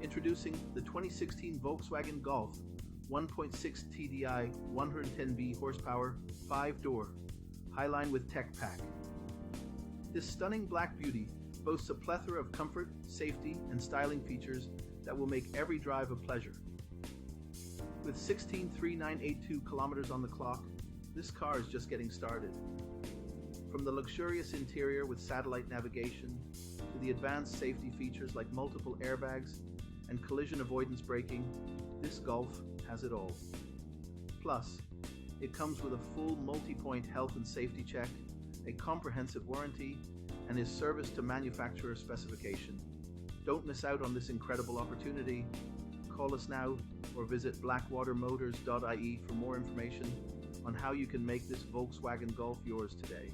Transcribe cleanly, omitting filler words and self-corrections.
Introducing the 2016 Volkswagen Golf 1.6 TDI 110V horsepower 5-door HIGHLINE with Tech Pack. This stunning black beauty boasts a plethora of comfort, safety, and styling features that will make every drive a pleasure. With 16,3982 kilometers on the clock, this car is just getting started. From the luxurious interior with satellite navigation to the advanced safety features like multiple airbags and collision avoidance braking, this Golf has it all. Plus, it comes with a full multi-point health and safety check, a comprehensive warranty, and is serviced to manufacturer specification. Don't miss out on this incredible opportunity. Call us now or visit blackwatermotors.ie for more information on how you can make this Volkswagen Golf yours today.